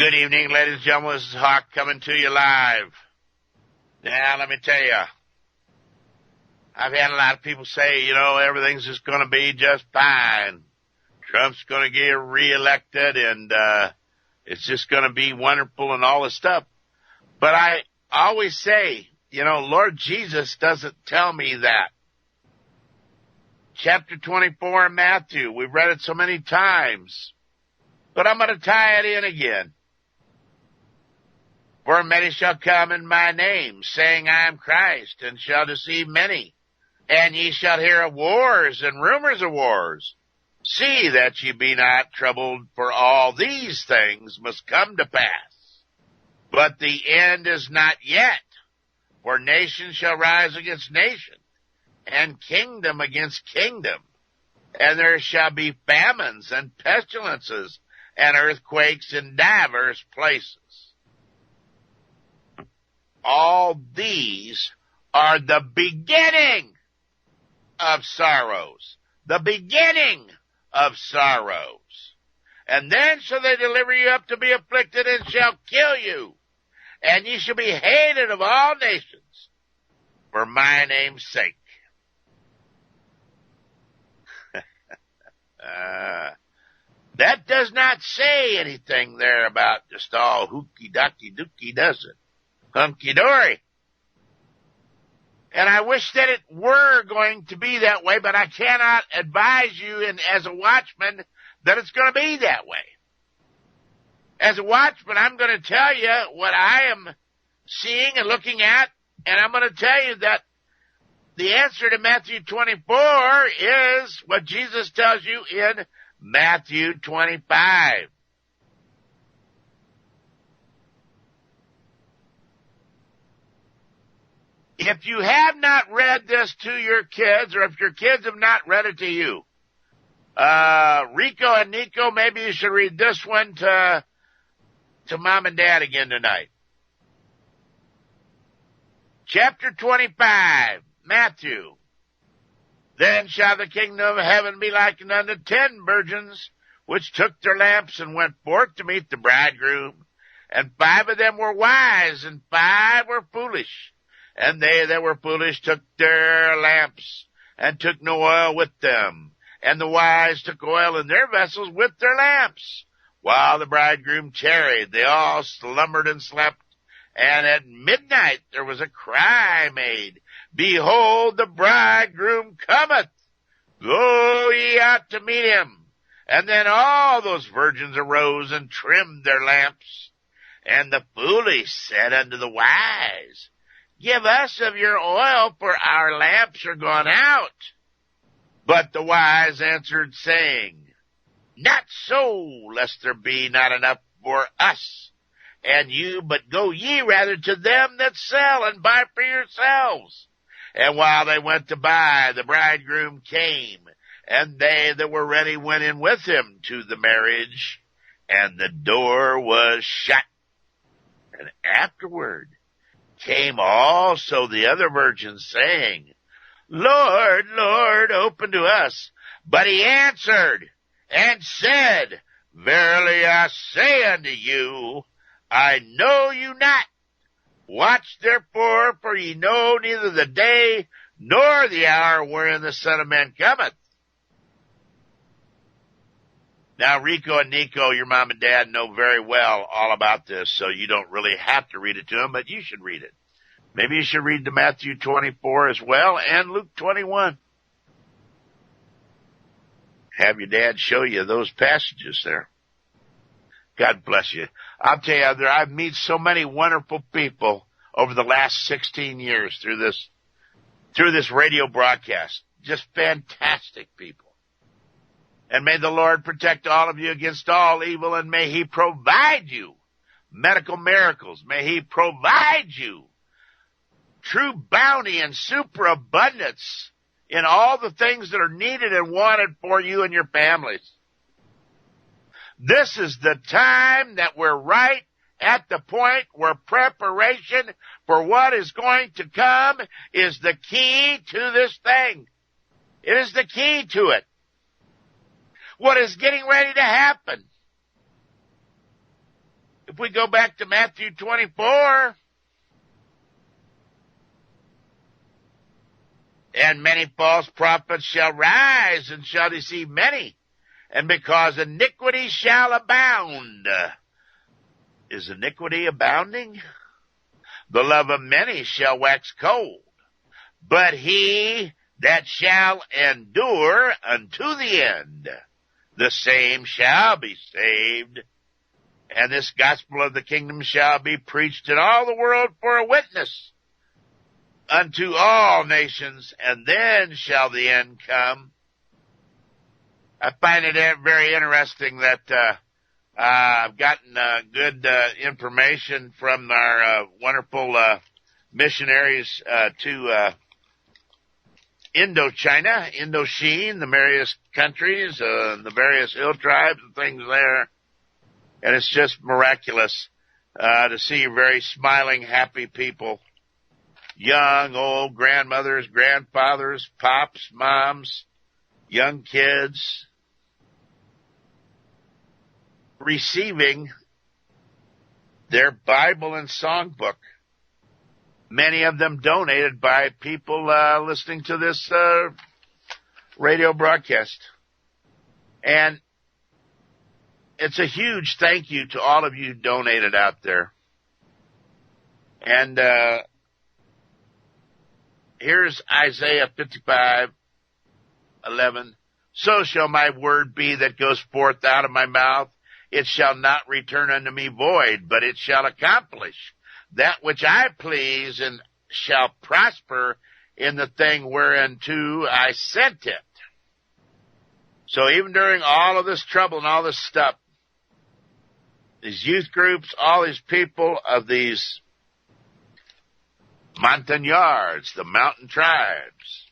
Good evening, ladies and gentlemen. This is Hawk coming to you live. Now, let me tell you, I've had a lot of people say, everything's just going to be just fine. Trump's going to get reelected, and it's just going to be wonderful and all this stuff. But I always say, Lord Jesus doesn't tell me that. Chapter 24 in Matthew, we've read it so many times. But I'm going to tie it in again. For many shall come in my name, saying, I am Christ, and shall deceive many. And ye shall hear of wars and rumors of wars. See that ye be not troubled, for all these things must come to pass. But the end is not yet. For nation shall rise against nation, and kingdom against kingdom. And there shall be famines and pestilences and earthquakes in divers places. All these are the beginning of sorrows. The beginning of sorrows. And then shall they deliver you up to be afflicted, and shall kill you. And ye shall be hated of all nations for my name's sake. That does not say anything there about just all hooky-docky-dooky, does it? Hunky-dory. And I wish that it were going to be that way, but I cannot advise you as a watchman that it's going to be that way. As a watchman, I'm going to tell you what I am seeing and looking at, and I'm going to tell you that the answer to Matthew 24 is what Jesus tells you in Matthew 25. If you have not read this to your kids, or if your kids have not read it to you, Rico and Nico, maybe you should read this one to Mom and Dad again tonight. Chapter 25, Matthew. Then shall the kingdom of heaven be likened unto 10 virgins, which took their lamps and went forth to meet the bridegroom. And 5 of them were wise, and 5 were foolish. And they that were foolish took their lamps, and took no oil with them. And the wise took oil in their vessels with their lamps. While the bridegroom tarried, they all slumbered and slept. And at midnight there was a cry made, Behold, the bridegroom cometh. Go ye out to meet him. And then all those virgins arose and trimmed their lamps. And the foolish said unto the wise, Give us of your oil, for our lamps are gone out. But the wise answered, saying, Not so, lest there be not enough for us and you, but go ye rather to them that sell, and buy for yourselves. And while they went to buy, the bridegroom came, and they that were ready went in with him to the marriage, and the door was shut. And afterward came also the other virgins, saying, Lord, Lord, open to us. But he answered and said, Verily I say unto you, I know you not. Watch therefore, for ye know neither the day nor the hour wherein the Son of Man cometh. Now, Rico and Nico, your mom and dad know very well all about this, so you don't really have to read it to them, but you should read it. Maybe you should read to Matthew 24 as well, and Luke 21. Have your dad show you those passages there. God bless you. I'll tell you, I've met so many wonderful people over the last 16 years through this radio broadcast. Just fantastic people. And may the Lord protect all of you against all evil, and may he provide you medical miracles. May he provide you true bounty and superabundance in all the things that are needed and wanted for you and your families. This is the time that we're right at the point where preparation for what is going to come is the key to this thing. It is the key to it. What is getting ready to happen if we go back to Matthew 24, and many false prophets shall rise and shall deceive many, and because iniquity shall abound. Is iniquity abounding? The love of many shall wax cold, but he that shall endure unto the end, the same shall be saved. And this gospel of the kingdom shall be preached in all the world for a witness unto all nations, and then shall the end come. I find it very interesting that I've gotten good information from our wonderful missionaries to Indochina, Indochine, the various countries, the various hill tribes and things there. And it's just miraculous to see very smiling, happy people. Young, old, grandmothers, grandfathers, pops, moms, young kids, receiving their Bible and songbook. Many of them donated by people listening to this radio broadcast. And it's a huge thank you to all of you who donated out there. And here's Isaiah 55:11. So shall my word be that goes forth out of my mouth. It shall not return unto me void, but it shall accomplish that which I please, and shall prosper in the thing whereunto I sent it. So even during all of this trouble and all this stuff, these youth groups, all these people of these montagnards, the mountain tribes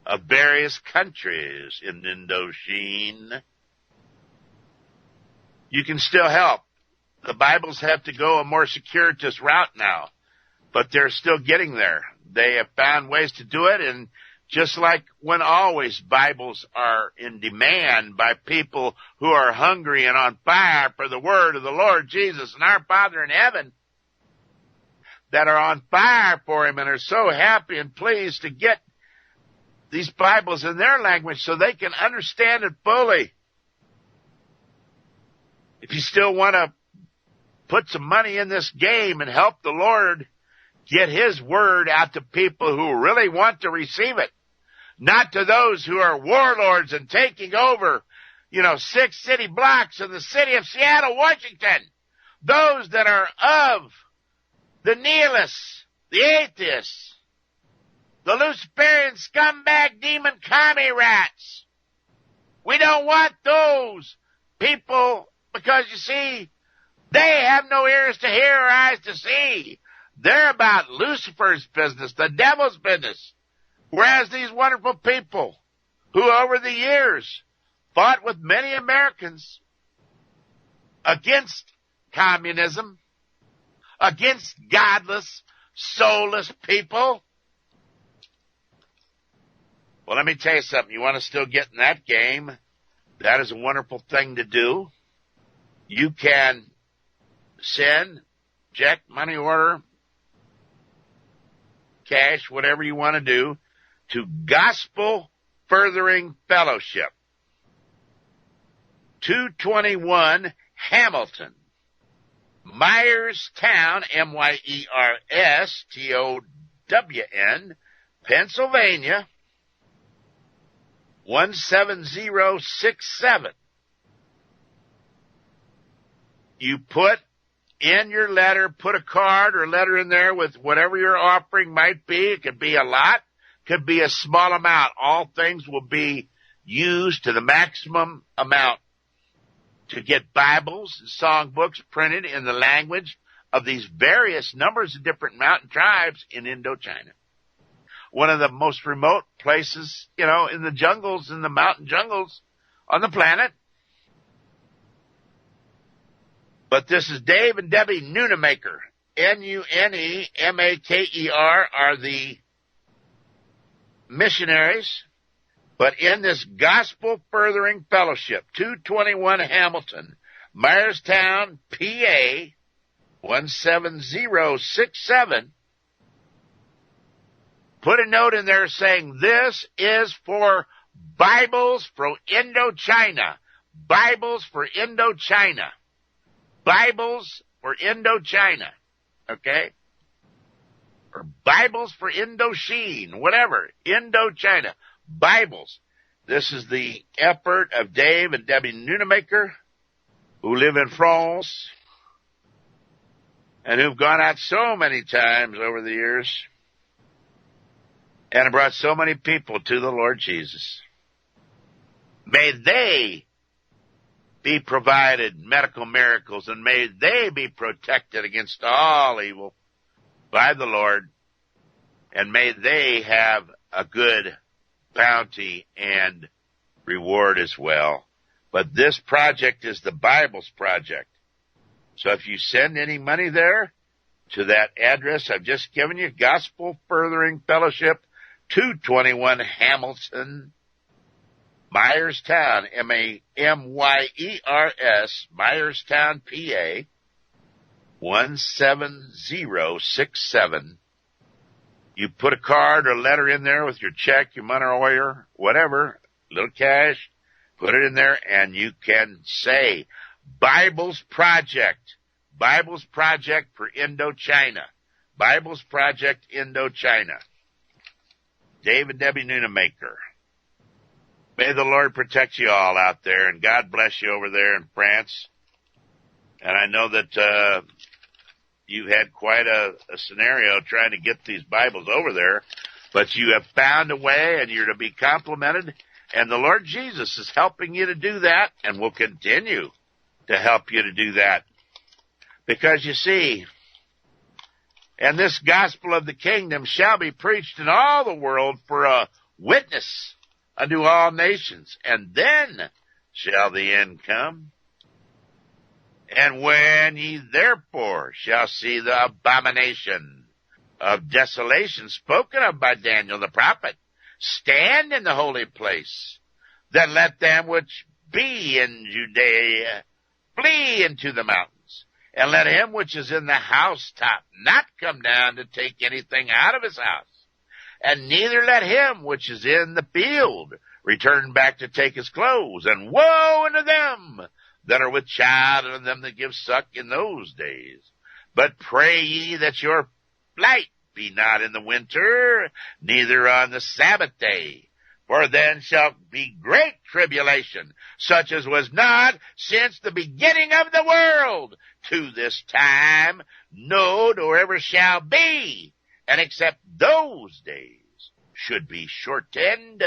of various countries in Indochine, you can still help. The Bibles have to go a more circuitous route now, but they're still getting there. They have found ways to do it, and just like when always Bibles are in demand by people who are hungry and on fire for the word of the Lord Jesus and our Father in heaven, that are on fire for him and are so happy and pleased to get these Bibles in their language so they can understand it fully. If you still want to put some money in this game and help the Lord get his word out to people who really want to receive it, not to those who are warlords and taking over, 6 city blocks in the city of Seattle, Washington. Those that are of the nihilists, the atheists, the Luciferian scumbag demon commie rats. We don't want those people because, you see, they have no ears to hear or eyes to see. They're about Lucifer's business, the devil's business. Whereas these wonderful people who over the years fought with many Americans against communism, against godless, soulless people. Well, let me tell you something. You want to still get in that game? That is a wonderful thing to do. You can send, check, money order, cash, whatever you want to do, to Gospel Furthering Fellowship, 221 Hamilton, Myerstown, Myerstown, Pennsylvania, 17067. You put in your letter, put a card or letter in there with whatever your offering might be. It could be a lot, could be a small amount. All things will be used to the maximum amount to get Bibles and songbooks printed in the language of these various numbers of different mountain tribes in Indochina. One of the most remote places, in the jungles, in the mountain jungles on the planet. But this is Dave and Debbie Nunemaker. Nunemaker are the missionaries. But in this Gospel Furthering Fellowship, 221 Hamilton, Myerstown, PA, 17067. Put a note in there saying this is for Bibles for Indochina. Bibles for Indochina. Bibles for Indochina. Okay? Or Bibles for Indochine, whatever. Indochina. Bibles. This is the effort of Dave and Debbie Nunemaker, who live in France, and who've gone out so many times over the years, and have brought so many people to the Lord Jesus. May they be provided medical miracles, and may they be protected against all evil by the Lord, and may they have a good bounty and reward as well. But this project is the Bible's project. So if you send any money there to that address I've just given you, Gospel Furthering Fellowship, 221 Hamilton, Myerstown, Maymyers, Myerstown, PA, 17067. You put a card or letter in there with your check, your money order, whatever, little cash, put it in there, and you can say, Bible's Project for Indochina. Bible's Project Indochina. David Debbie Nunemaker. May the Lord protect you all out there, and God bless you over there in France. And I know that you had quite a scenario trying to get these Bibles over there, but you have found a way, and you're to be complimented, and the Lord Jesus is helping you to do that, and will continue to help you to do that. Because you see, and this gospel of the kingdom shall be preached in all the world for a witness unto all nations, and then shall the end come. And when ye therefore shall see the abomination of desolation spoken of by Daniel the prophet, stand in the holy place, then let them which be in Judea flee into the mountains, and let him which is in the housetop not come down to take anything out of his house, and neither let him which is in the field return back to take his clothes. And woe unto them that are with child, and them that give suck in those days. But pray ye that your flight be not in the winter, neither on the Sabbath day. For then shall be great tribulation, such as was not since the beginning of the world to this time, no, nor ever shall be. And except those days should be shortened,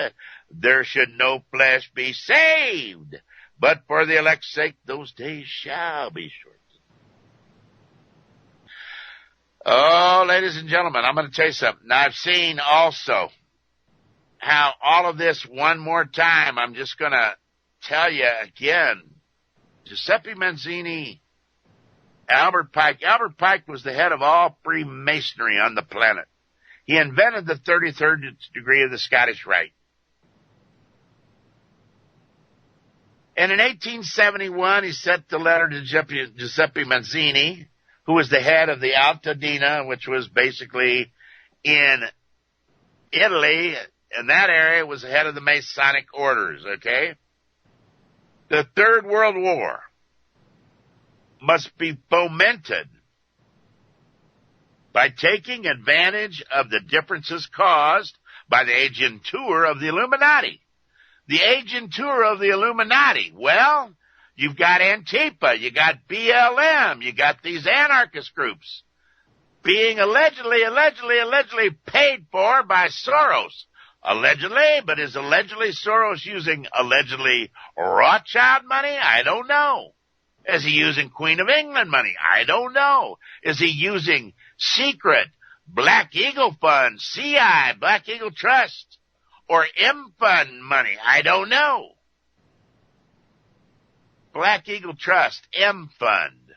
there should no flesh be saved. But for the elect's sake, those days shall be shortened. Oh, ladies and gentlemen, I'm going to tell you something. Now, I've seen also how all of this one more time, I'm just going to tell you again, Giuseppe Mazzini, Albert Pike. Albert Pike was the head of all Freemasonry on the planet. He invented the 33rd degree of the Scottish Rite. And in 1871, he sent the letter to Giuseppe Mazzini, who was the head of the Altadena, which was basically in Italy, and that area was the head of the Masonic orders, okay? The Third World War must be fomented by taking advantage of the differences caused by the agentur of the Illuminati. The agentur of the Illuminati. Well, you've got Antifa, you got BLM, you got these anarchist groups being allegedly paid for by Soros. Allegedly, but is allegedly Soros using allegedly Rothschild money? I don't know. Is he using Queen of England money? I don't know. Is he using secret Black Eagle Fund, CI, Black Eagle Trust, or M-Fund money? I don't know. Black Eagle Trust, M-Fund,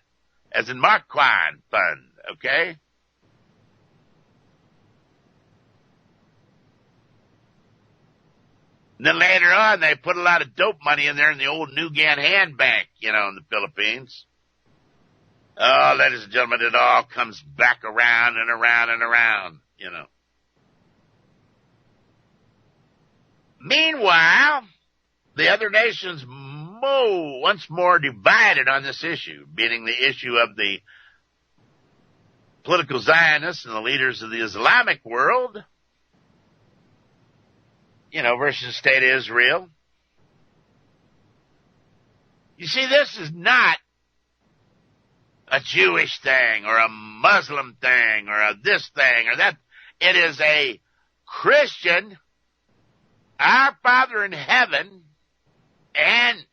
as in Marquand Fund, okay? And then later on, they put a lot of dope money in there in the old Nugan Hand Bank, in the Philippines. Oh, ladies and gentlemen, it all comes back around and around and around, you know. Meanwhile, the other nations once more divided on this issue, meaning the issue of the political Zionists and the leaders of the Islamic world, you know, versus State of Israel. You see, this is not a Jewish thing or a Muslim thing or a this thing or that. It is a Christian, our Father in heaven, and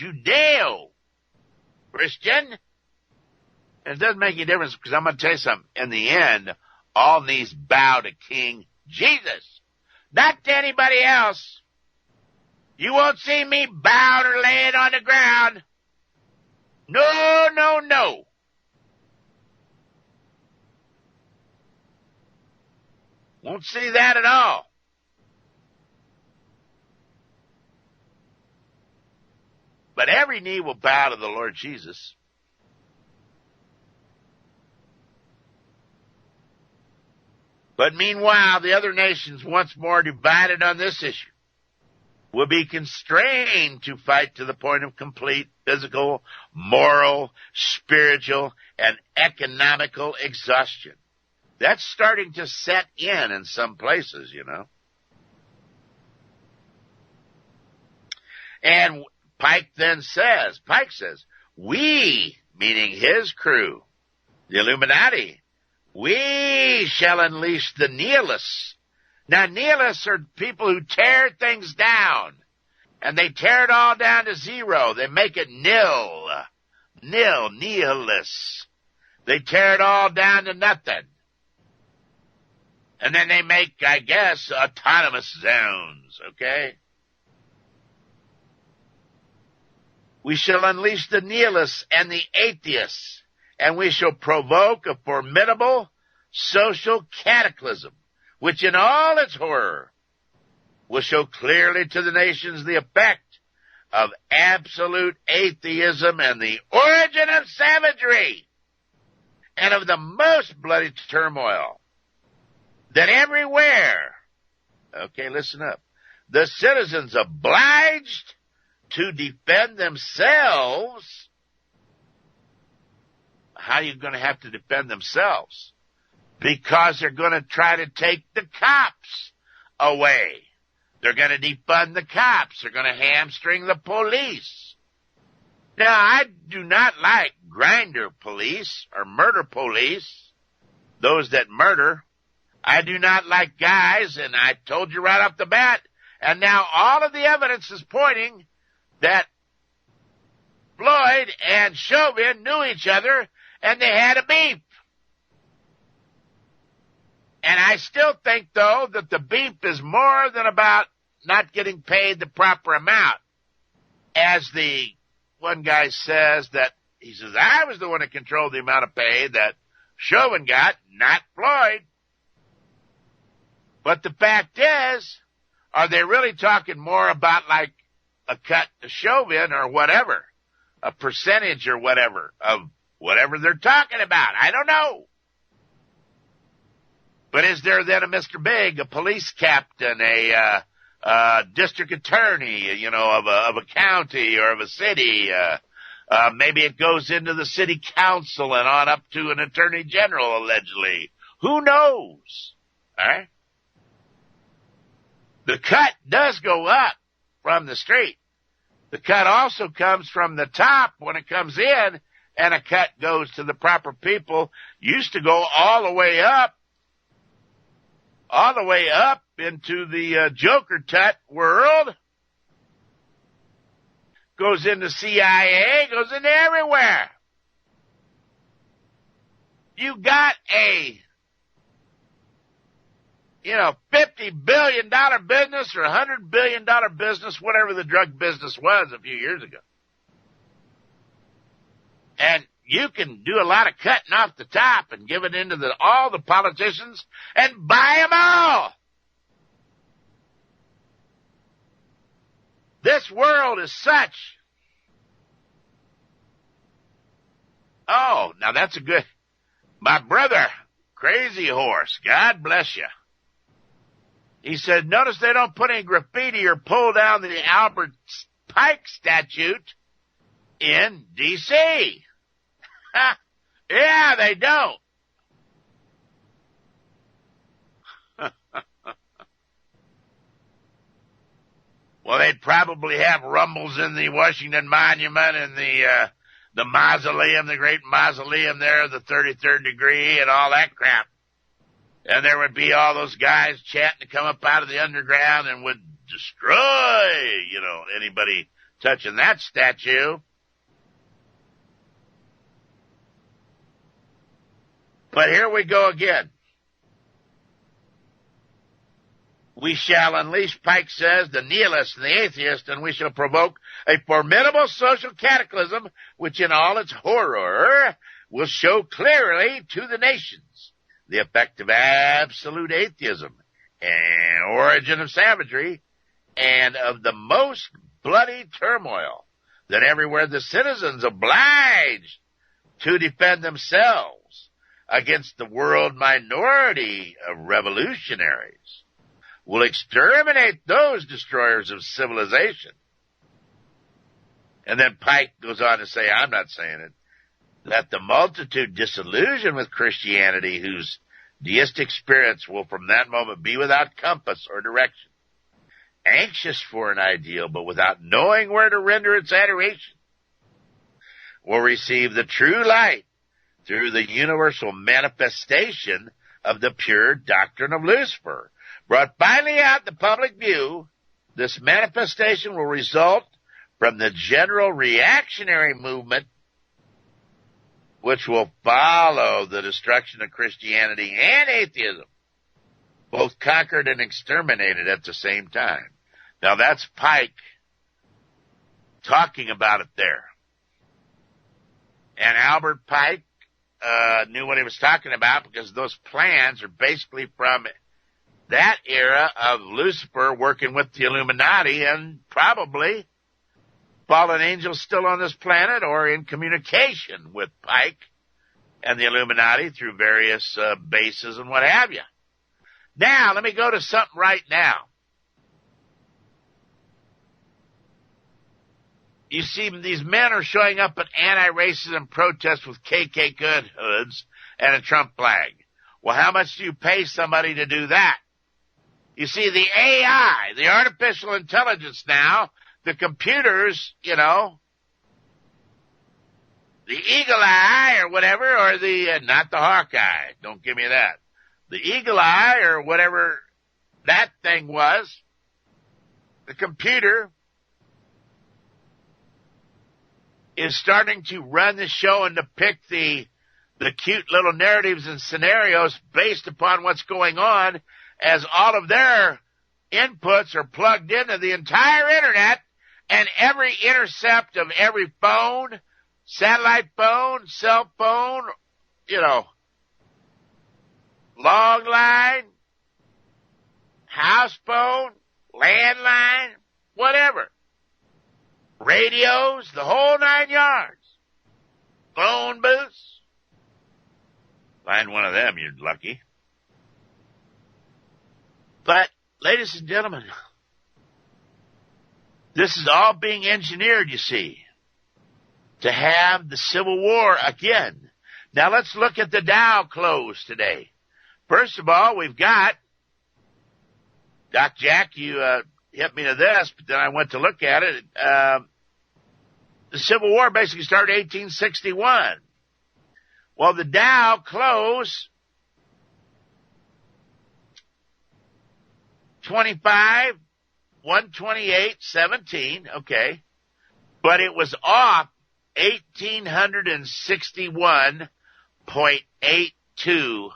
Judeo-Christian. It doesn't make any difference because I'm going to tell you something. In the end, all knees bow to King Jesus, not to anybody else. You won't see me bowed or laying on the ground. No, no, no. Won't see that at all. But every knee will bow to the Lord Jesus. But meanwhile, the other nations, once more divided on this issue, will be constrained to fight to the point of complete physical, moral, spiritual, and economical exhaustion. That's starting to set in some places, you know. And Pike says, we, meaning his crew, the Illuminati, we shall unleash the nihilists. Now, nihilists are people who tear things down, and they tear it all down to zero. They make it nihilists. They tear it all down to nothing. And then they make, I guess, autonomous zones, okay? We shall unleash the nihilists and the atheists, and we shall provoke a formidable social cataclysm, which in all its horror will show clearly to the nations the effect of absolute atheism and the origin of savagery and of the most bloody turmoil. That everywhere, okay, listen up, the citizens obliged to defend themselves. How are you going to have to defend themselves? Because they're going to try to take the cops away. They're going to defund the cops. They're going to hamstring the police. Now, I do not like grinder police or murder police, those that murder. I do not like guys, and I told you right off the bat, and now all of the evidence is pointing that Floyd and Chauvin knew each other, and they had a beef. And I still think, though, that the beef is more than about not getting paid the proper amount. As the one guy says that, he says, I was the one that controlled the amount of pay that Chauvin got, not Floyd. But the fact is, are they really talking more about like a cut to Chauvin or whatever, a percentage or whatever of whatever they're talking about? I don't know. But is there then a Mr. Big, a police captain, a district attorney, you know, of a county or of a city? Maybe it goes into the city council and on up to an attorney general, allegedly. Who knows? All right. The cut does go up from the street. The cut also comes from the top when it comes in, and a cut goes to the proper people. Used to go all the way up into the Joker Tut world. Goes into CIA, goes into everywhere. You got a $50 billion business or $100 billion business, whatever the drug business was a few years ago. And you can do a lot of cutting off the top and give it into all the politicians and buy them all. This world is such Oh, now that's a good... My brother, Crazy Horse, God bless you. He said, notice they don't put any graffiti or pull down the Albert Pike statue in D.C. Yeah, they don't. Well, they'd probably have rumbles in the Washington Monument and the mausoleum, the great mausoleum there, the 33rd degree and all that crap. And there would be all those guys chanting to come up out of the underground and would destroy, anybody touching that statue. But here we go again. We shall unleash, Pike says, the nihilist and the atheist, and we shall provoke a formidable social cataclysm which in all its horror will show clearly to the nations the effect of absolute atheism and origin of savagery and of the most bloody turmoil, that everywhere the citizens obliged to defend themselves against the world minority of revolutionaries will exterminate those destroyers of civilization. And then Pike goes on to say, I'm not saying it, that the multitude disillusioned with Christianity, whose deistic spirits will from that moment be without compass or direction, anxious for an ideal but without knowing where to render its adoration, will receive the true light through the universal manifestation of the pure doctrine of Lucifer. Brought finally out in the public view, this manifestation will result from the general reactionary movement which will follow the destruction of Christianity and atheism, both conquered and exterminated at the same time. Now that's Pike talking about it there. And Albert Pike knew what he was talking about, because those plans are basically from that era of Lucifer working with the Illuminati and probably fallen angels still on this planet or in communication with Pike and the Illuminati through various bases and what have you. Now, let me go to something right now. You see, these men are showing up at anti-racism protests with KK good hoods and a Trump flag. Well, how much do you pay somebody to do that? You see, the AI, the artificial intelligence now, the computers, the eagle eye or whatever, or not the Hawkeye, don't give me that. The eagle eye or whatever that thing was, the computer is starting to run the show and depict the cute little narratives and scenarios based upon what's going on, as all of their inputs are plugged into the entire internet and every intercept of every phone, satellite phone, cell phone, long line, house phone, landline, whatever. Radios, the whole 9 yards. Phone booths. Find one of them, you're lucky. But, ladies and gentlemen, this is all being engineered, you see, to have the Civil War again. Now let's look at the Dow close today. First of all, we've got, Doc Jack, you hit me to this, but then I went to look at it. The Civil War basically started in 1861. Well, the Dow closed 25, 128.17, okay, but it was off $1,861.82,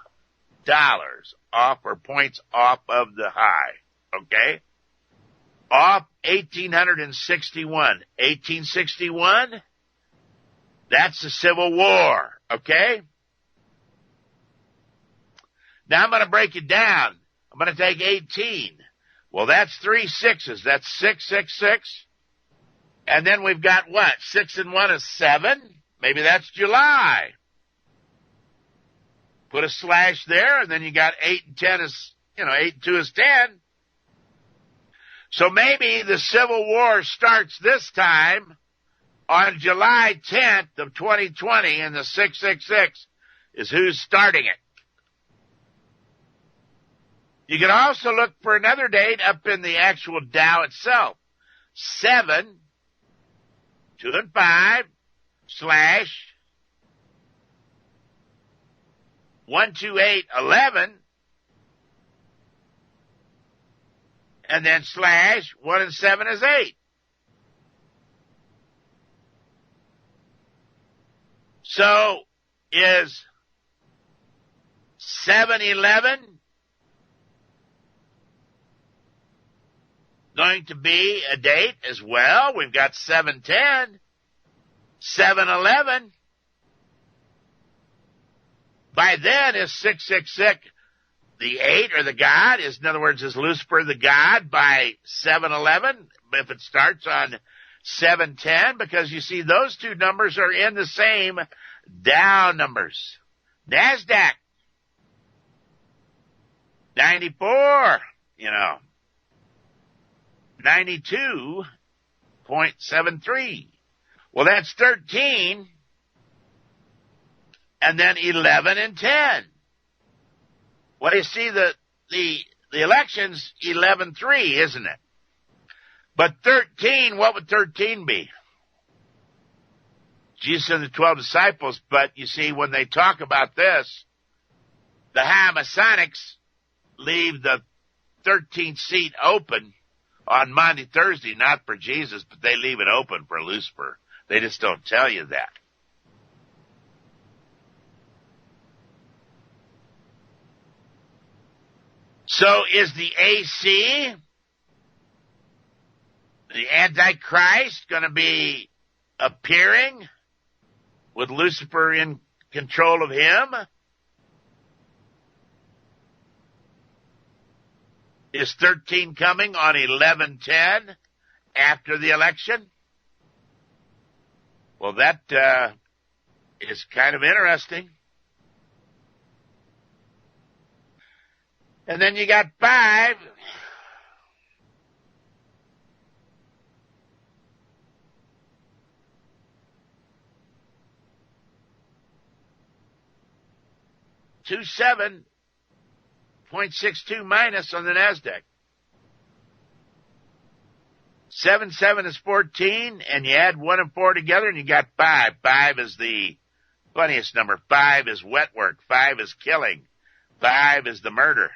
off, or points off of the high, okay? Off 1861. 1861, that's the Civil War, okay? Now I'm going to break it down. I'm going to take 18. Well, that's 3 sixes. That's 666. And then we've got what? 6 and 1 is 7. maybe that's July. Put a slash there, and then you got 8 and 10 is, 8 and 2 is 10. So maybe the Civil War starts this time on July 10th of 2020, and the 666 is who's starting it. You can also look for another date up in the actual Dow itself. 7, 2 and 5, slash 12811, and then slash 1 and 7 is 8. So is 711 going to be a date as well? We've got 710, 711. By then, is 666 the 8 or the God? In other words, is Lucifer the God by 711? If it starts on 710, because you see those two numbers are in the same Dow numbers. NASDAQ, 94, 92.73. Well, that's 13. And then 11 and 10. Well, you see, the election's 11-3, isn't it? But 13, what would 13 be? Jesus and the 12 disciples, but you see, when they talk about this, the High Masonics leave the 13th seat open on Monday, Thursday, not for Jesus, but they leave it open for Lucifer. They just don't tell you that. So is the AC, the Antichrist, going to be appearing with Lucifer in control of him? Is 13 coming on 11/10 after the election? Well, that is kind of interesting. And then you got 5. $27.62 minus on the NASDAQ. 7 is 14, and you add 1 and 4 together, and you got 5. 5 is the funniest number. 5 is wet work. 5 is killing. 5 is the murder.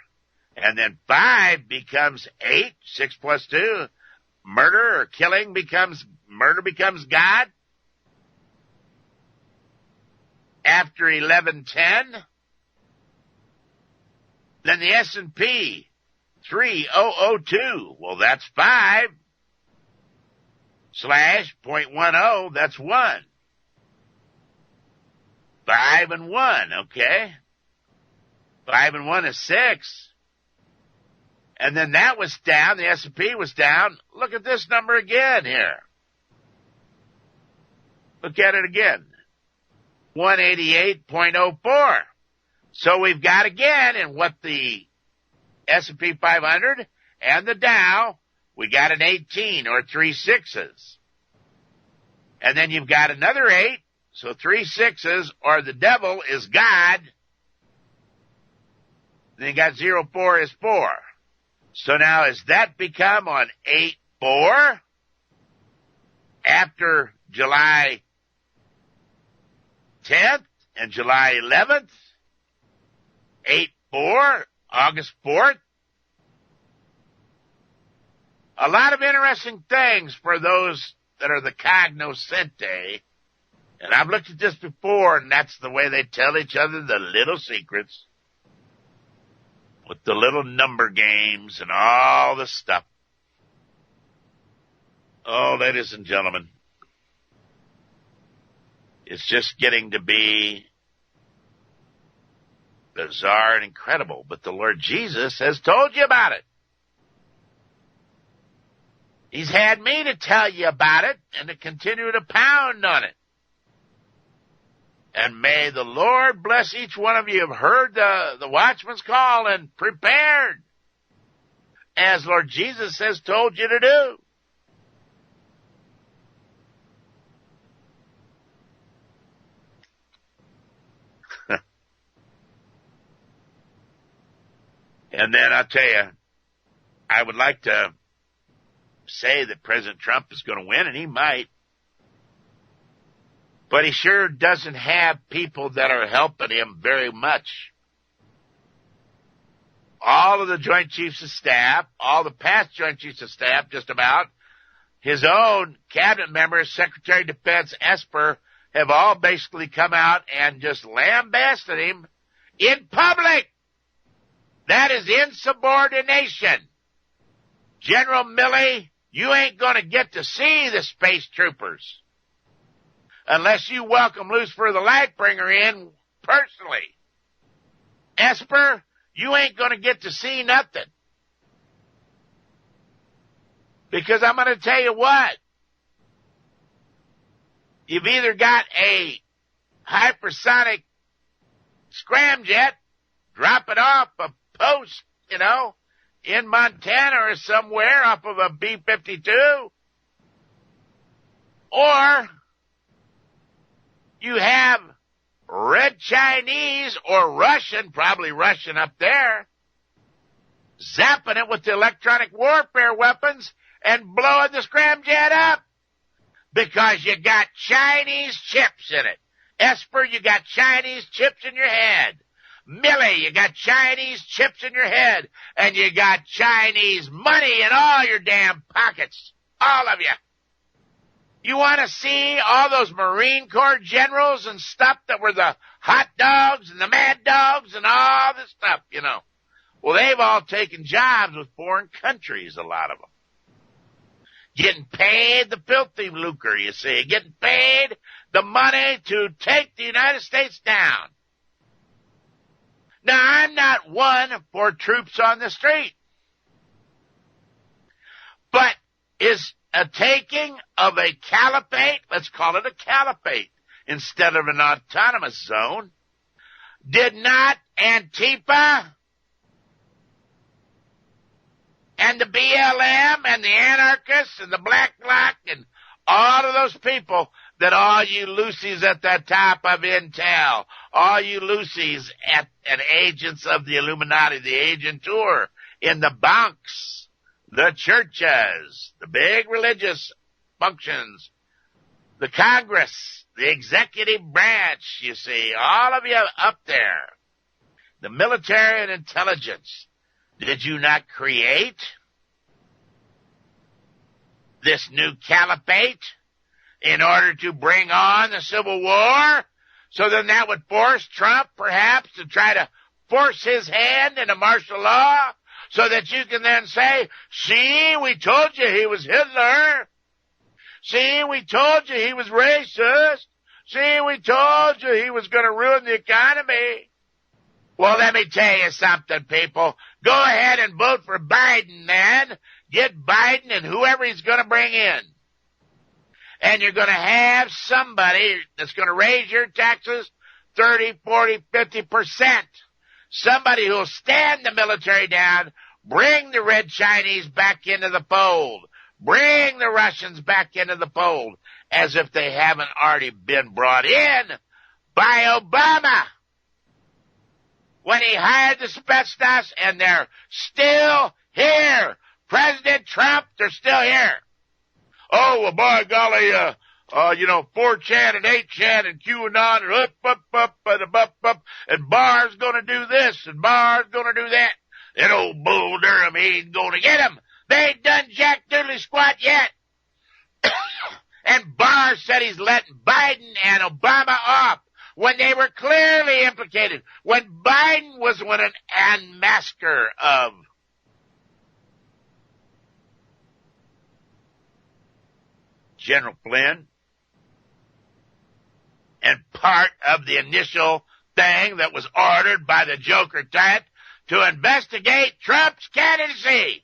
And then 5 becomes 8, 6 plus 2. Murder or killing becomes God. After 11/10, then the S&P 3002. Well, that's 5 slash 0.10. That's 1. 5 and 1. Okay. 5 and 1 is 6. And then that was down. The S&P was down. Look at this number again here. Look at it again. 188.04. So we've got again in what the S&P 500 and the Dow, we got an 18 or 3 6s. And then you've got another 8. So 3 6s or the devil is God. Then you got 04 is 4. So now has that become on 8/4 after July 10th and July 11th? 8/4, August 4th? A lot of interesting things for those that are the cognoscente. And I've looked at this before, and that's the way they tell each other the little secrets. With the little number games and all the stuff. Oh, ladies and gentlemen, it's just getting to be bizarre and incredible. But the Lord Jesus has told you about it. He's had me to tell you about it and to continue to pound on it. And may the Lord bless each one of you who have heard the watchman's call and prepared, as Lord Jesus has told you to do. And then I'll tell you, I would like to say that President Trump is going to win, and he might. But he sure doesn't have people that are helping him very much. All of the Joint Chiefs of Staff, all the past Joint Chiefs of Staff, just about, his own cabinet members, Secretary of Defense Esper, have all basically come out and just lambasted him in public. That is insubordination. General Milley, you ain't going to get to see the space troopers unless you welcome Lucifer the Lightbringer in personally. Esper, you ain't going to get to see nothing. Because I'm going to tell you what. You've either got a hypersonic scramjet, drop it off a post, in Montana or somewhere off of a B-52, or you have Red Chinese or Russian, probably Russian up there, zapping it with the electronic warfare weapons and blowing the scramjet up because you got Chinese chips in it. Esper, you got Chinese chips in your head. Millie, you got Chinese chips in your head, and you got Chinese money in all your damn pockets. All of you. You want to see all those Marine Corps generals and stuff that were the hot dogs and the mad dogs and all this stuff, Well, they've all taken jobs with foreign countries, a lot of them. Getting paid the filthy lucre, you see. Getting paid the money to take the United States down. Now, I'm not one for troops on the street. But is a taking of a caliphate, let's call it a caliphate, instead of an autonomous zone, did not Antifa and the BLM and the anarchists and the Black Bloc and all of those people that all you Lucy's at the top of Intel, all you Lucy's and agents of the Illuminati, the agent Thur, in the banks, the churches, the big religious functions, the Congress, the executive branch, you see, all of you up there, the military and intelligence. Did you not create this new caliphate in order to bring on the Civil War? So then that would force Trump, perhaps, to try to force his hand into martial law so that you can then say, see, we told you he was Hitler. See, we told you he was racist. See, we told you he was going to ruin the economy. Well, let me tell you something, people. Go ahead and vote for Biden, then. Get Biden and whoever he's going to bring in. And you're going to have somebody that's going to raise your taxes 30, 40, 50%. Somebody who'll stand the military down, bring the Red Chinese back into the fold, bring the Russians back into the fold, as if they haven't already been brought in by Obama when he hired the Spetsnaz, and they're still here. President Trump, they're still here. Oh, well, by golly, 4chan and 8chan and QAnon and up, and Barr's gonna do this and Barr's gonna do that. And old Bull Durham, he ain't gonna get him. They ain't done jack diddly squat yet. And Barr said he's letting Biden and Obama off when they were clearly implicated. When Biden was an unmasker of General Flynn, and part of the initial thing that was ordered by the Joker type to investigate Trump's candidacy.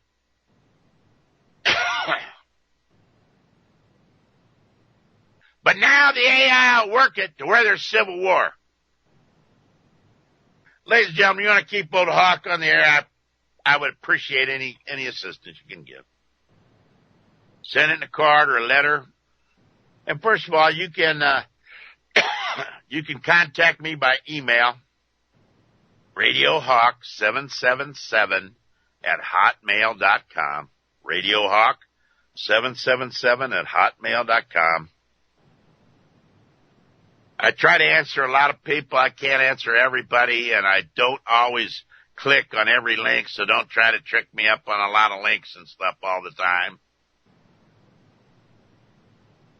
But now the AI will work it to where there's civil war. Ladies and gentlemen, you want to keep old Hawk on the air? I would appreciate any assistance you can give. Send it in a card or a letter. And first of all, you can you can contact me by email, RadioHawk777 at hotmail.com. RadioHawk777 at hotmail.com. I try to answer a lot of people. I can't answer everybody, and I don't always click on every link, so don't try to trick me up on a lot of links and stuff all the time.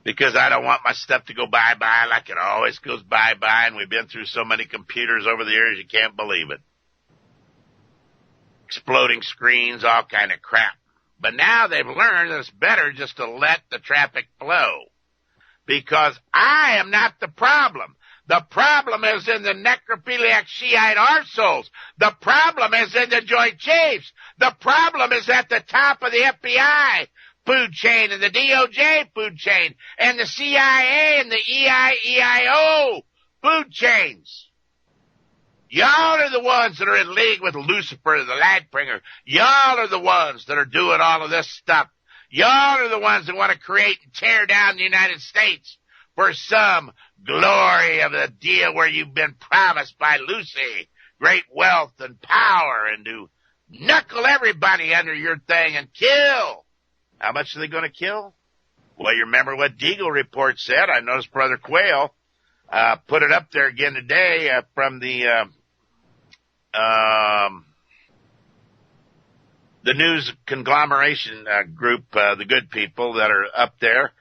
Because I don't want my stuff to go bye-bye like it always goes bye-bye, and we've been through so many computers over the years, you can't believe it. Exploding screens, all kind of crap. But now they've learned that it's better just to let the traffic flow. Because I am not the problem. The problem is in the necrophiliac Shiite arseholes. The problem is in the Joint Chiefs. The problem is at the top of the FBI food chain and the DOJ food chain and the CIA and the EIO food chains. Y'all are the ones that are in league with Lucifer, the Lightbringer. Y'all are the ones that are doing all of this stuff. Y'all are the ones that want to create and tear down the United States for some glory of the deal where you've been promised by Lucy great wealth and power and to knuckle everybody under your thing and kill. How much are they going to kill? Well, you remember what Deagle Report said. I noticed Brother Quayle put it up there again today from the news conglomeration group, the good people that are up there.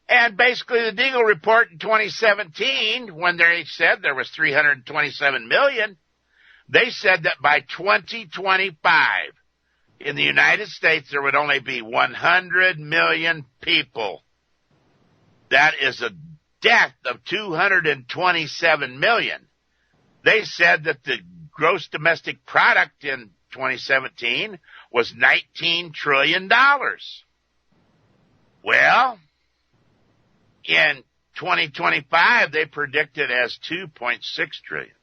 And basically the Deagle Report in 2017, when they said there was 327 million, they said that by 2025, in the United States, there would only be 100 million people. That is a death of 227 million. They said that the gross domestic product in 2017 was $19 trillion. Well, in 2025, they predicted as 2.6 trillion.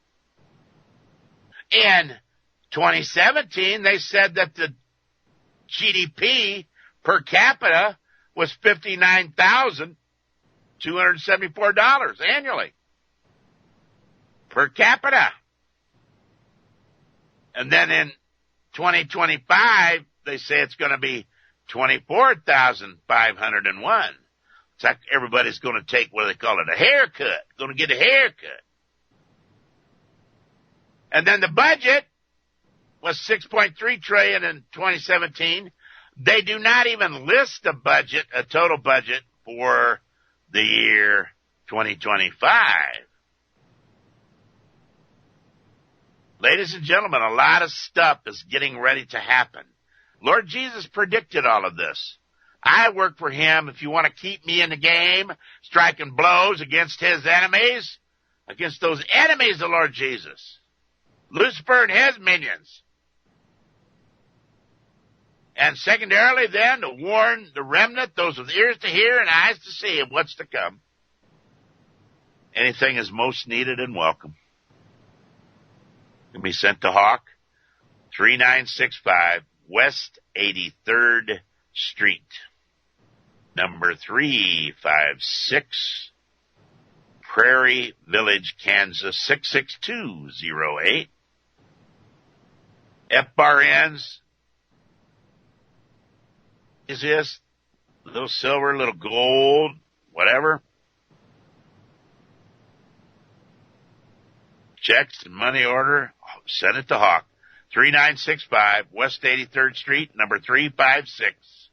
In 2017, they said that the GDP per capita was $59,274 annually. Per capita. And then in 2025, they say it's going to be 24,501. It's like everybody's going to take what they call it a haircut. Going to get a haircut. And then the budget was $6.3 trillion in 2017. They do not even list a budget, a total budget for the year 2025. Ladies and gentlemen, a lot of stuff is getting ready to happen. Lord Jesus predicted all of this. I work for him. If you want to keep me in the game, striking blows against his enemies, against those enemies of the Lord Jesus, Lucifer and his minions. And secondarily then, to warn the remnant, those with ears to hear and eyes to see of what's to come. Anything is most needed and welcome. Can be sent to Hawk, 3965 West 83rd Street, number 356, Prairie Village, Kansas, 66208. FRNs is this, little silver, little gold, whatever. Checks and money order, send it to Hawk. 3965 West 83rd Street, number 356,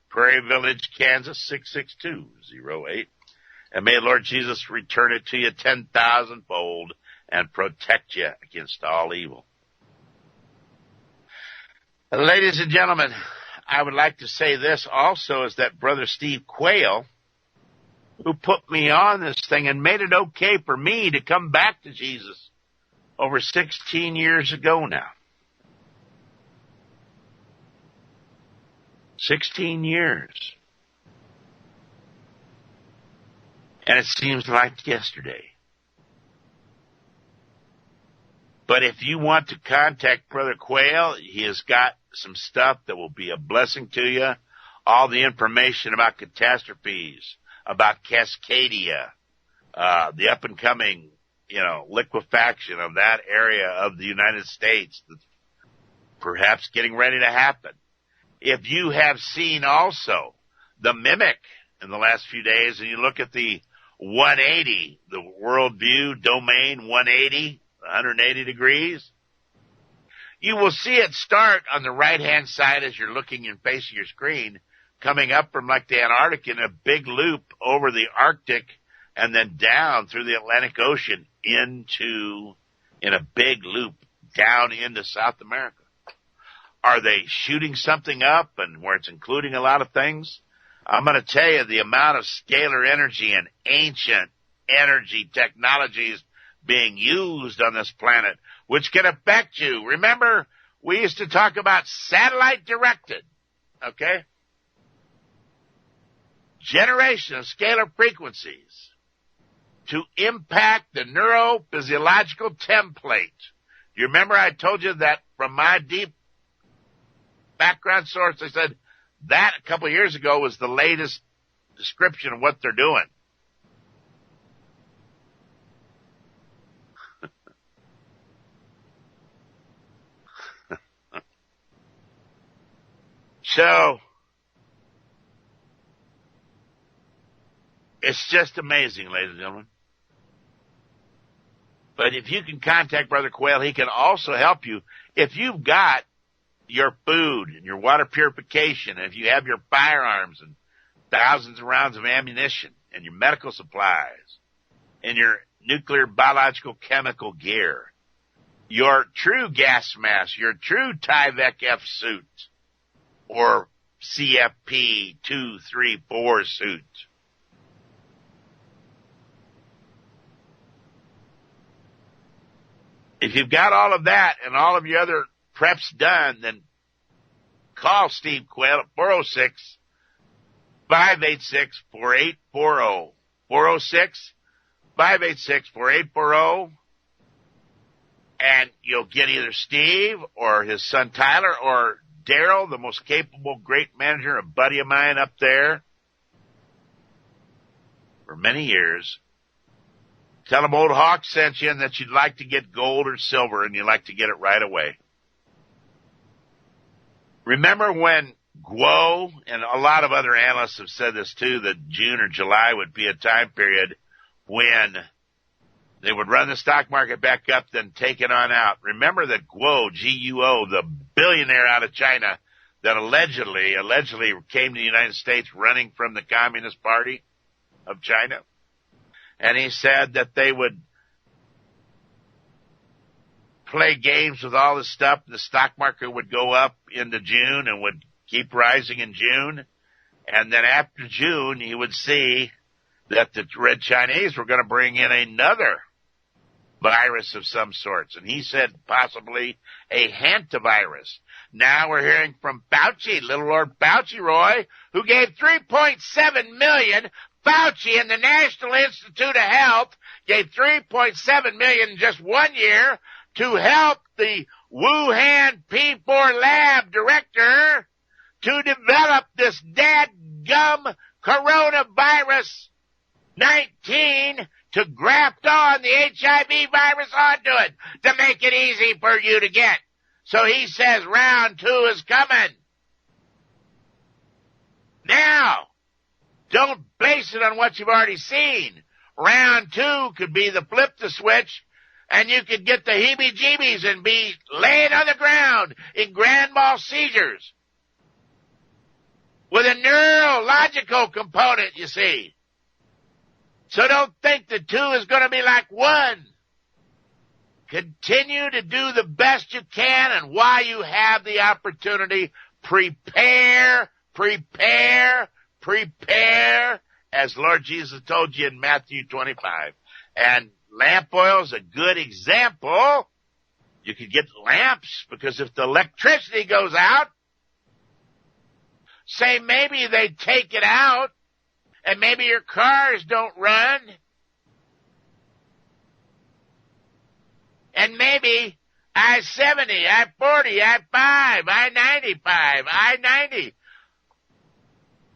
Prairie Village, Kansas, 66208. And may Lord Jesus return it to you 10,000-fold and protect you against all evil. Ladies and gentlemen, I would like to say this also is that Brother Steve Quayle, who put me on this thing and made it okay for me to come back to Jesus over 16 years ago now. 16 years. And it seems like yesterday. But if you want to contact Brother Quayle, he has got some stuff that will be a blessing to you. All the information about catastrophes, about Cascadia, the up-and-coming, liquefaction of that area of the United States that's perhaps getting ready to happen. If you have seen also the Mimic in the last few days, and you look at the 180, the worldview domain 180, 180 degrees, you will see it start on the right-hand side as you're looking and facing your screen, coming up from like the Antarctic in a big loop over the Arctic and then down through the Atlantic Ocean in a big loop down into South America. Are they shooting something up and where it's including a lot of things? I'm going to tell you the amount of scalar energy and ancient energy technologies being used on this planet, which can affect you. Remember, we used to talk about satellite directed, okay? Generation of scalar frequencies to impact the neurophysiological template. You remember I told you that from my deep background source, I said that a couple of years ago was the latest description of what they're doing. So, it's just amazing, ladies and gentlemen. But if you can contact Brother Quayle, he can also help you. If you've got your food and your water purification, and if you have your firearms and thousands of rounds of ammunition and your medical supplies and your nuclear, biological, chemical gear, your true gas mask, your true Tyvek-F suit, or CFP 234 suit, if you've got all of that and all of your other preps done, then call Steve Quayle at 406-586-4840. 406-586-4840. And you'll get either Steve or his son Tyler or Daryl, the most capable, great manager, a buddy of mine up there for many years. Tell him Old Hawk sent you and that you'd like to get gold or silver and you'd like to get it right away. Remember when Guo, and a lot of other analysts have said this too, that June or July would be a time period when they would run the stock market back up, then take it on out. Remember that Guo, G-U-O, the billionaire out of China that allegedly came to the United States running from the Communist Party of China. And he said that they would play games with all this stuff. The stock market would go up into June and would keep rising in June. And then after June, he would see that the Red Chinese were going to bring in another virus of some sorts. And he said possibly a hantavirus. Now we're hearing from Fauci, little Lord Fauci, Roy, who gave $3.7 million. Fauci and the National Institute of Health gave $3.7 million in just 1 year to help the Wuhan P4 lab director to develop this dadgum coronavirus 19 to graft on the HIV virus onto it to make it easy for you to get. So he says round 2 is coming. Now, don't base it on what you've already seen. Round 2 could be the flip the switch, and you could get the heebie-jeebies and be laying on the ground in grand mal seizures with a neurological component, you see. So don't think that 2 is going to be like 1. Continue to do the best you can, and while you have the opportunity, prepare, as Lord Jesus told you in Matthew 25. And lamp oil is a good example. You could get lamps because if the electricity goes out, say maybe they take it out and maybe your cars don't run, and maybe I-70, I-40, I-5, I-95, I-90,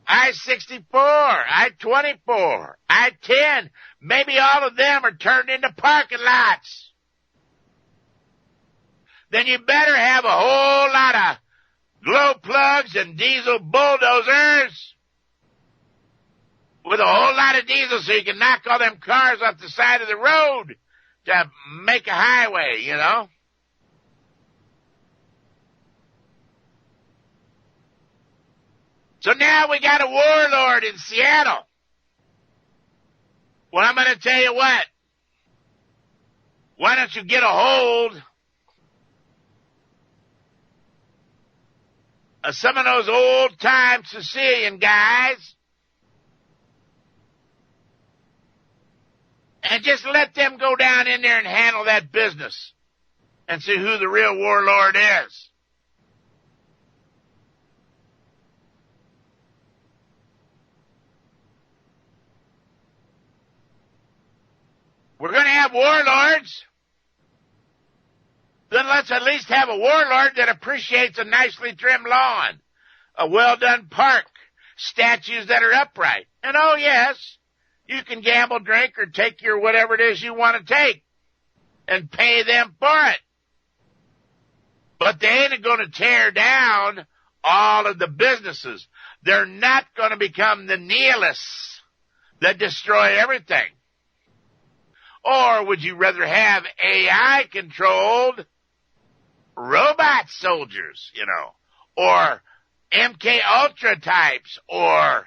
I-64, I-24, I-10, maybe all of them are turned into parking lots. Then you better have a whole lot of glow plugs and diesel bulldozers with a whole lot of diesel so you can knock all them cars off the side of the road to make a highway, you know. So now we got a warlord in Seattle. Well, I'm going to tell you what. Why don't you get a hold of some of those old-time Sicilian guys and just let them go down in there and handle that business and see who the real warlord is. We're going to have warlords. Then let's at least have a warlord that appreciates a nicely trimmed lawn, a well-done park, statues that are upright. And oh yes, you can gamble, drink, or take your whatever it is you want to take and pay them for it. But they ain't going to tear down all of the businesses. They're not going to become the nihilists that destroy everything. Or would you rather have AI-controlled robot soldiers, you know, or MK Ultra types, or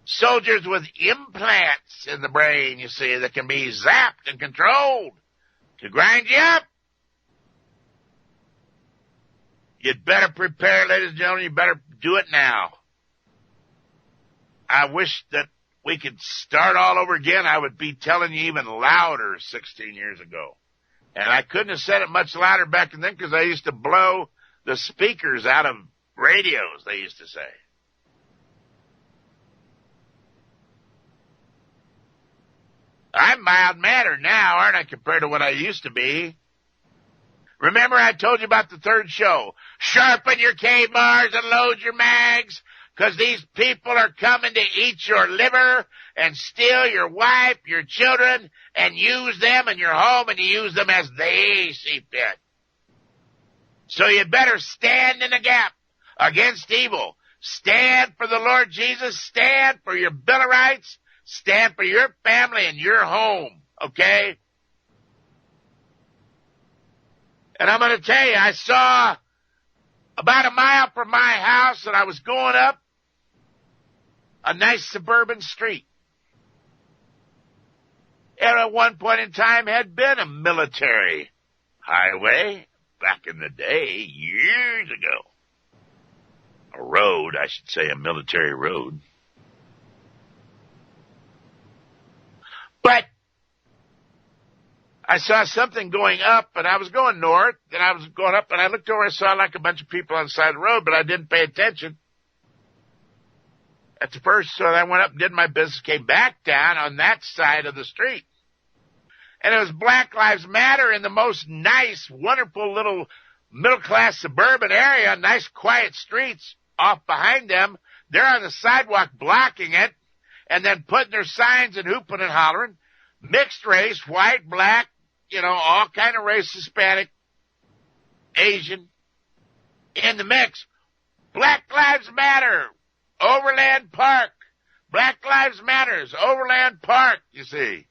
soldiers with implants in the brain, you see, that can be zapped and controlled to grind you up? You'd better prepare, ladies and gentlemen. You better do it now. I wish that we could start all over again. I would be telling you even louder 16 years ago. And I couldn't have said it much louder back then because I used to blow the speakers out of radios, they used to say. I'm mild-mannered now, aren't I, compared to what I used to be? Remember I told you about the third show. Sharpen your K-bars and load your mags, because these people are coming to eat your liver and steal your wife, your children, and use them in your home and use them as they see fit. So you better stand in the gap against evil. Stand for the Lord Jesus. Stand for your Bill of Rights. Stand for your family and your home, okay? And I'm going to tell you, I saw about a mile from my house, and I was going up a nice suburban street. And at one point in time had been a military highway back in the day, years ago. A road, I should say, a military road. But I saw something going up, and I was going north, and I was going up, and I looked over and saw like a bunch of people on the side of the road, but I didn't pay attention at the first. So I went up and did my business, came back down on that side of the street. And it was Black Lives Matter in the most nice, wonderful little middle-class suburban area, nice quiet streets off behind them. They're on the sidewalk blocking it and then putting their signs and hooping and hollering. Mixed race, white, black, you know, all kind of race, Hispanic, Asian, in the mix. Black Lives Matter, Overland Park. Black Lives Matters, Overland Park, you see.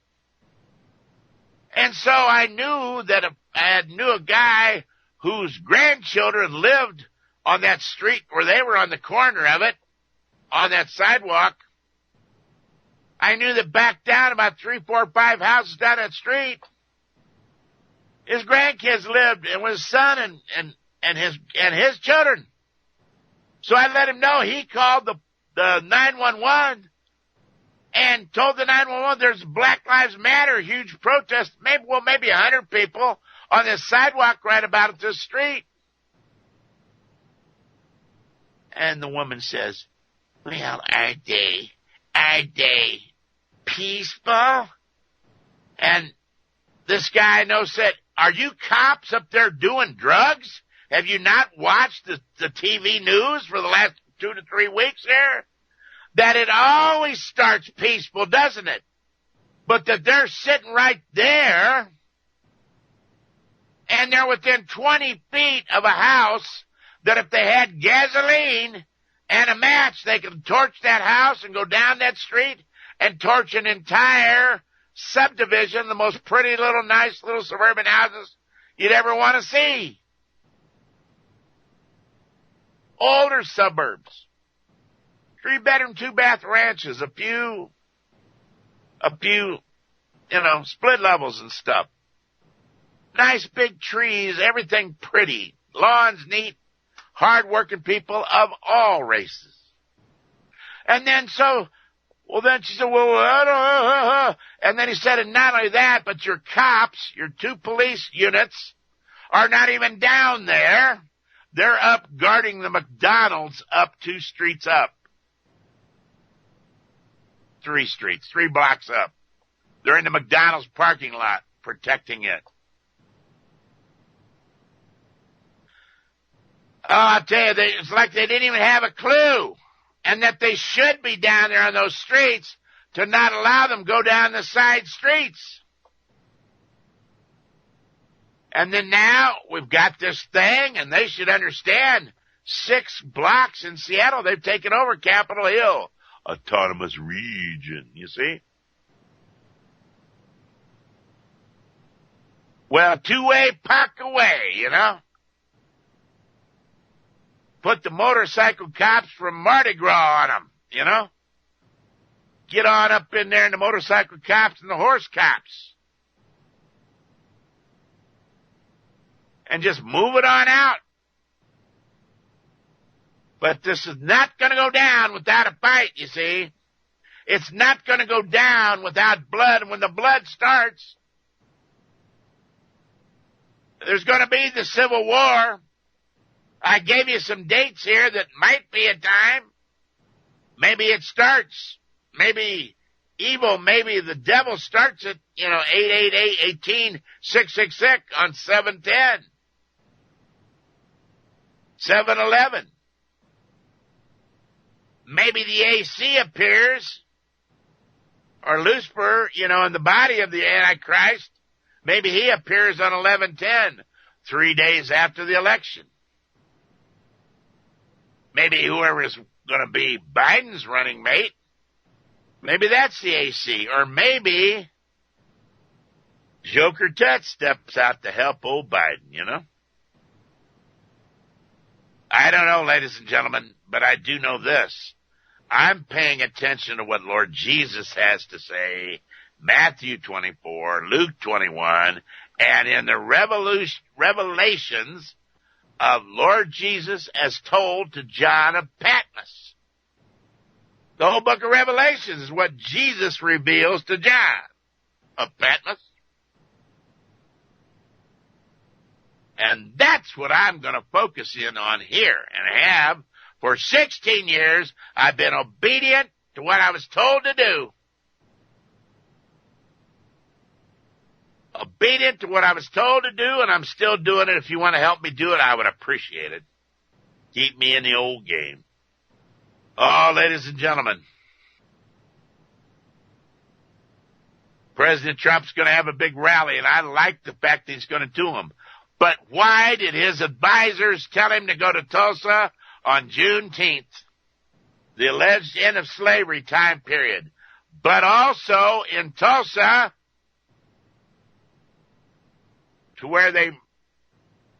And so I knew that I knew a guy whose grandchildren lived on that street where they were on the corner of it, on that sidewalk. I knew that back down about 3, 4, 5 houses down that street, his grandkids lived, and with his son and his children. So I let him know. He called the 911 and told the 911 there's Black Lives Matter, huge protest, maybe 100 people on this sidewalk right about at this street. And the woman says, well, are they Pride Day peaceful? And this guy I know said, are you cops up there doing drugs? Have you not watched the TV news for the last 2 to 3 weeks here? That it always starts peaceful, doesn't it? But that they're sitting right there, and they're within 20 feet of a house that if they had gasoline and a match, they could torch that house and go down that street and torch an entire subdivision, the most pretty little, nice little suburban houses you'd ever want to see. Older suburbs. 3-bedroom, 2-bath ranches, a few, split levels and stuff. Nice big trees, everything pretty. Lawns neat, hard-working people of all races. And then then she said, and then he said, and not only that, but your cops, your 2 police units are not even down there. They're up guarding the McDonald's up 2 streets up. 3 streets, 3 blocks up. They're in the McDonald's parking lot protecting it. Oh, I'll tell you, it's like they didn't even have a clue. And that they should be down there on those streets to not allow them go down the side streets. And then now we've got this thing, and they should understand 6 blocks in Seattle, they've taken over Capitol Hill. Autonomous region, you see? Well, 2-way park away, Put the motorcycle cops from Mardi Gras on them, Get on up in there and the motorcycle cops and the horse cops. And just move it on out. But this is not going to go down without a fight, you see. It's not going to go down without blood. And when the blood starts, there's going to be the Civil War. I gave you some dates here that might be a time. Maybe it starts. Maybe the devil starts at, 888-18-666 on 710. 7-11. Maybe the AC appears, or Lucifer, in the body of the Antichrist. Maybe he appears on 11-10, 3 days after the election. Maybe whoever is going to be Biden's running mate, maybe that's the AC. Or maybe Joker Tut steps out to help old Biden, I don't know, ladies and gentlemen, but I do know this. I'm paying attention to what Lord Jesus has to say, Matthew 24, Luke 21, and in the revelations of Lord Jesus as told to John of Patmos. The whole book of Revelations is what Jesus reveals to John of Patmos. And that's what I'm going to focus in on here, and have for 16 years. I've been obedient to what I was told to do. Obedient to what I was told to do, and I'm still doing it. If you want to help me do it, I would appreciate it. Keep me in the old game. Oh, ladies and gentlemen, President Trump's going to have a big rally, and I like the fact that he's going to do them. But why did his advisors tell him to go to Tulsa on Juneteenth, the alleged end of slavery time period, but also in Tulsa, to where they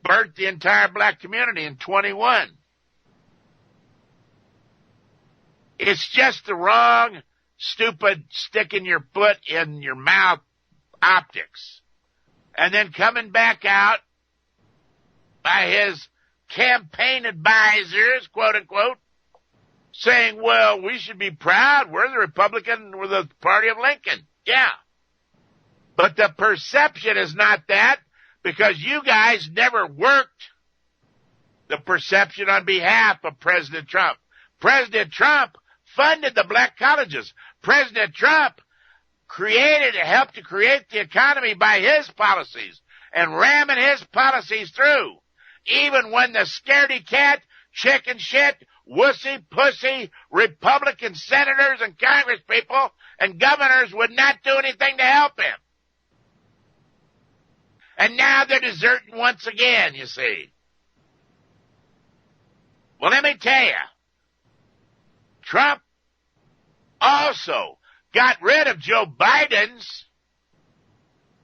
burnt the entire black community in 21? It's just the wrong, stupid, sticking your foot in your mouth optics. And then coming back out by his campaign advisors, quote unquote, saying, well, we should be proud. We're the Republican, we're the party of Lincoln. Yeah. But the perception is not that, because you guys never worked the perception on behalf of President Trump. President Trump funded the black colleges. President Trump helped to create the economy by his policies and ramming his policies through. Even when the scaredy cat, chicken shit, wussy pussy Republican senators and congresspeople and governors would not do anything to help him. And now they're deserting once again, you see. Well, let me tell you, Trump also got rid of Joe Biden's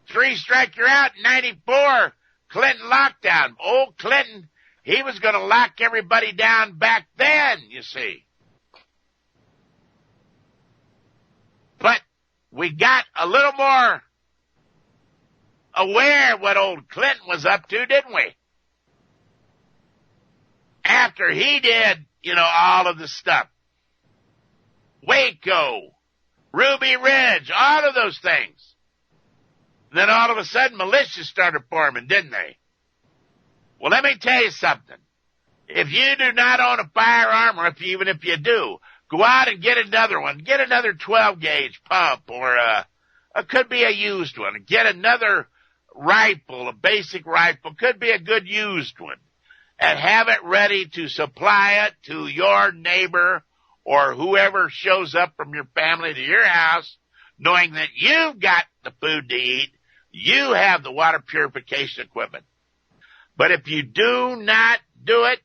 3-strike you're out 94 Clinton lockdown. Old Clinton, he was going to lock everybody down back then, you see. But we got a little more aware what old Clinton was up to, didn't we? After he did, all of the stuff. Waco, Ruby Ridge, all of those things. Then all of a sudden militias started forming, didn't they? Well, let me tell you something. If you do not own a firearm, or even if you do, go out and get another one. Get another 12-gauge pump, or it could be a used one. Get another rifle, a basic rifle. Could be a good used one. And have it ready to supply it to your neighbor or whoever shows up from your family to your house, knowing that you've got the food to eat, you have the water purification equipment. But if you do not do it,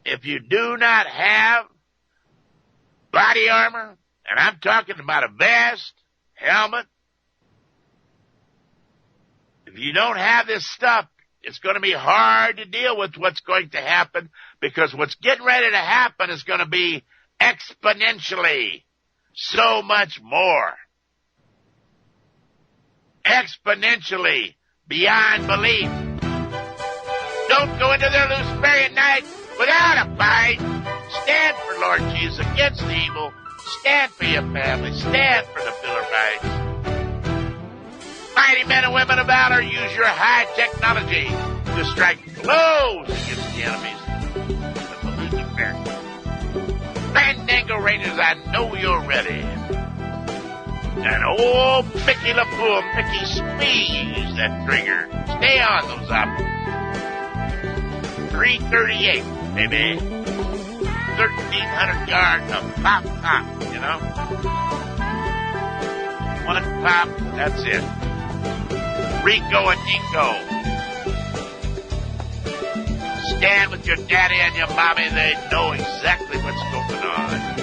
if you do not have body armor, and I'm talking about a vest, helmet, if you don't have this stuff, it's going to be hard to deal with what's going to happen, because what's getting ready to happen is going to be exponentially so much more. Exponentially beyond belief. Don't go into their Luciferian night without a fight. Stand for Lord Jesus against evil. Stand for your family. Stand for the Bill of Rights. Mighty men and women of valor, use your high technology to strike close against the enemies of the Luciferians. Fandango Rangers, I know you're ready. And old Mickey LaFool, Mickey squeeze that trigger. Stay on those up. 338, baby. 1,300 yards of pop, One pop, that's it. Rico and Ingo. Stand with your daddy and your mommy. They know exactly what's going on.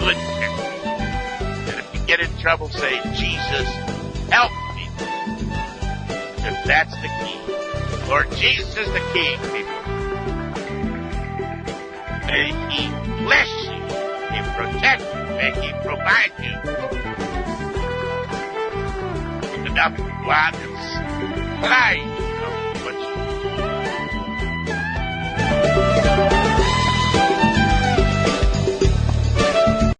Good picture. And if you get in trouble, say, Jesus, help me. If that's the key. Lord Jesus is the key, people. May He bless you. He protect you. May He provide you. Enough to go out and fly